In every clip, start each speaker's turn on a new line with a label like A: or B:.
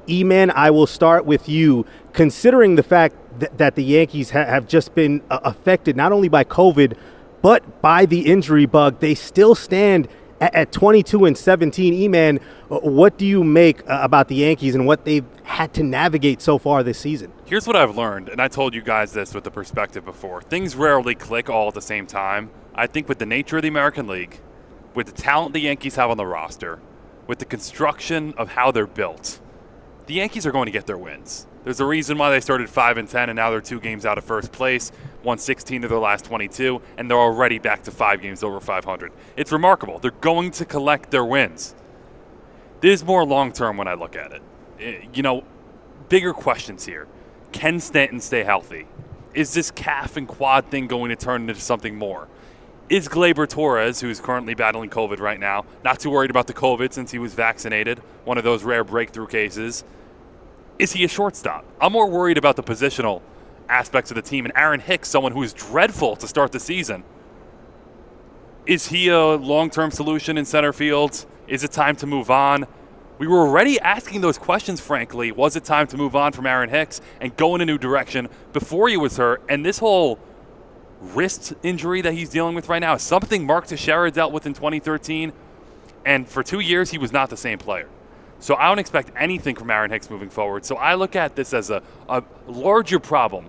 A: E-Man, I will start with you. Considering the fact that the Yankees have just been affected not only by COVID, but by the injury bug, they still stand at 22-17. E-Man, what do you make about the Yankees and what they've had to navigate so far this season?
B: Here's what I've learned, and I told you guys this with the perspective before. Things rarely click all at the same time. I think with the nature of the American League, with the talent the Yankees have on the roster, with the construction of how they're built, the Yankees are going to get their wins. There's a reason why they started 5-10 and now they're 2 games out of first place, won 16 of their last 22, and they're already back to 5 games over 500. It's remarkable. They're going to collect their wins. There's more long-term when I look at it. Bigger questions here. Can Stanton stay healthy? Is this calf and quad thing going to turn into something more? Is Gleyber Torres, who's currently battling COVID right now, not too worried about the COVID since he was vaccinated, one of those rare breakthrough cases, is he a shortstop? I'm more worried about the positional aspects of the team. And Aaron Hicks, someone who is dreadful to start the season, is he a long-term solution in center field? Is it time to move on? We were already asking those questions, frankly. Was it time to move on from Aaron Hicks and go in a new direction before he was hurt? And this whole wrist injury that he's dealing with right now is something Mark Teixeira dealt with in 2013. And for 2 years, he was not the same player. So I don't expect anything from Aaron Hicks moving forward. So I look at this as a larger problem.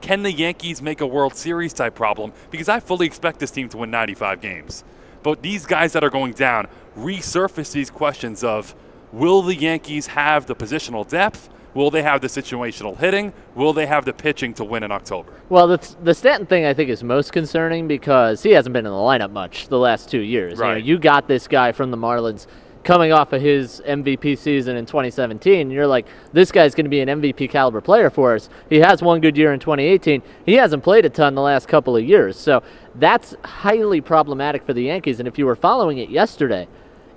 B: Can the Yankees make a World Series type problem? Because I fully expect this team to win 95 games. But these guys that are going down resurface these questions of, will the Yankees have the positional depth? Will they have the situational hitting? Will they have the pitching to win in October?
C: Well, the Stanton thing I think is most concerning because he hasn't been in the lineup much the last 2 years.
B: Right.
C: You got this guy from the Marlins coming off of his MVP season in 2017, and you're like, this guy's going to be an MVP caliber player for us. He has one good year in 2018. He hasn't played a ton the last couple of years. So that's highly problematic for the Yankees. And if you were following it yesterday,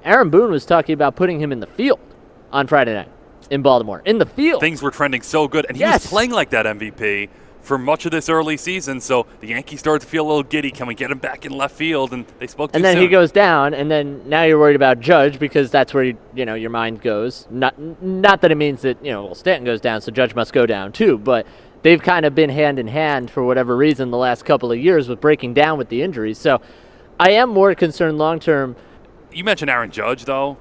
C: Aaron Boone was talking about putting him in the field on Friday night in Baltimore. In the field.
B: Things were trending so good, and he was playing like that MVP for much of this early season, so the Yankees started to feel a little giddy. Can we get him back in left field? And they spoke too soon.
C: And then he goes down, and then now you're worried about Judge because that's where your mind goes. Not that it means that Stanton goes down, so Judge must go down too. But they've kind of been hand in hand for whatever reason the last couple of years with breaking down with the injuries. So I am more concerned long term.
B: You mentioned Aaron Judge, though.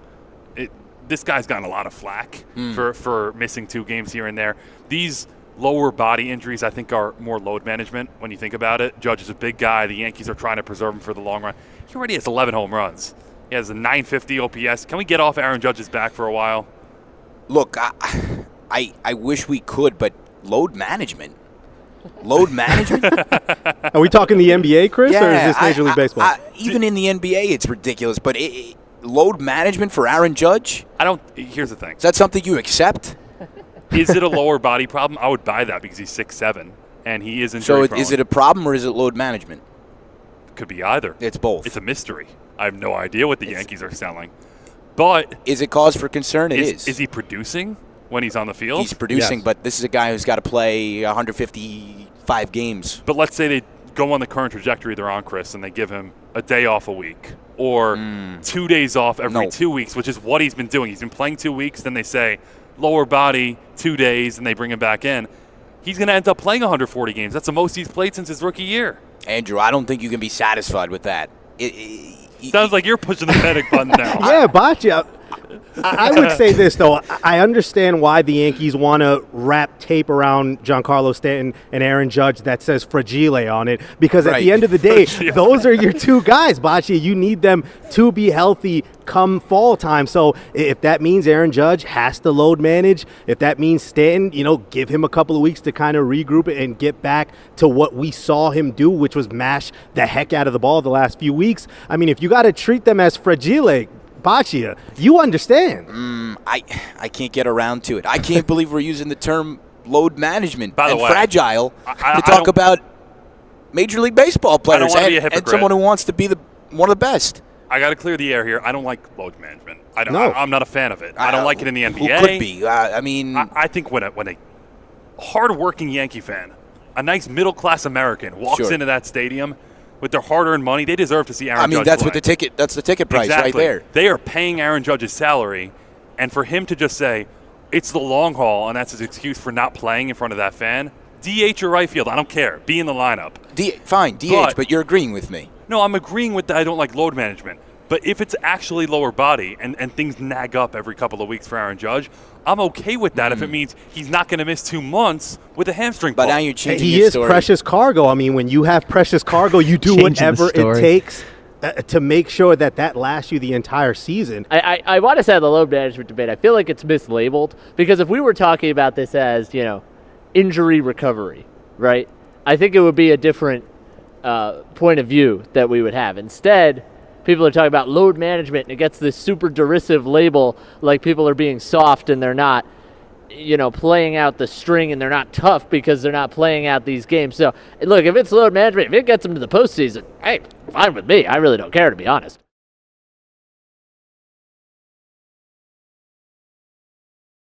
B: This guy's gotten a lot of flack for missing 2 games here and there. These lower body injuries, I think, are more load management when you think about it. Judge is a big guy. The Yankees are trying to preserve him for the long run. He already has 11 home runs. He has a 950 OPS. Can we get off Aaron Judge's back for a while?
D: Look, I wish we could, but load management? Load management?
A: Are we talking the NBA, Chris, or is this Major League Baseball?
D: Even in the NBA, it's ridiculous. But load management for Aaron Judge?
B: Here's the thing.
D: Is that something you accept?
B: Is it a lower body problem? I would buy that because he's 6'7", and he is injury prone.
D: So is it a problem or is it load management?
B: Could be either.
D: It's both.
B: It's a mystery. I have no idea what the Yankees are selling. But
D: is it cause for concern? It is.
B: Is he producing when he's on the field?
D: He's producing,
A: yes.
D: But this is a guy who's got to play 155 games.
B: But let's say they go on the current trajectory they're on, Chris, and they give him a day off a week or 2 days off every 2 weeks, which is what he's been doing. He's been playing 2 weeks, then they say lower body 2 days, and they bring him back in. He's going to end up playing 140 games. That's the most he's played since his rookie year.
D: Andrew, I don't think you can be satisfied with that.
B: Sounds like you're pushing the panic button now.
A: Yeah, Boccia. I would say this, though. I understand why the Yankees want to wrap tape around Giancarlo Stanton and Aaron Judge that says Fragile on it, because at the end of the day, those are your 2 guys, Boccia. You need them to be healthy come fall time. So if that means Aaron Judge has to load manage, if that means Stanton, give him a couple of weeks to kind of regroup and get back to what we saw him do, which was mash the heck out of the ball the last few weeks. I mean, if you got to treat them as Fragile, Boccia, you understand.
D: I can't get around to it. I can't believe we're using the term load management
B: and
D: fragile to talk about Major League Baseball players and someone who wants to be one of the best.
B: I got to clear the air here. I don't like load management. I'm not a fan of it. I don't like it in the NBA.
D: Who could be?
B: I think when a hard-working Yankee fan, a nice middle-class American, walks into that stadium with their hard-earned money, they deserve to see Aaron Judge
D: that's
B: play.
D: what that's the ticket price
B: exactly.
D: right there.
B: They are paying Aaron Judge's salary, and for him to just say, it's the long haul, and that's his excuse for not playing in front of that fan. DH or right field, I don't care. Be in the lineup.
D: Fine, DH, but you're agreeing with me.
B: No, I'm agreeing with that. I don't like load management. But if it's actually lower body and things nag up every couple of weeks for Aaron Judge, I'm okay with that if it means he's not going to miss 2 months with a hamstring pull.
D: But now you're changing
A: He
D: your
A: is
D: story.
A: precious cargo. I mean, when you have precious cargo, you do whatever it takes to make sure that lasts you the entire season.
C: I want to say the load management debate, I feel like it's mislabeled, because if we were talking about this as, injury recovery, right, I think it would be a different point of view that we would have. Instead, people are talking about load management, and it gets this super derisive label, like people are being soft and they're not, playing out the string, and they're not tough because they're not playing out these games. So, look, if it's load management, if it gets them to the postseason, hey, fine with me. I really don't care, to be honest.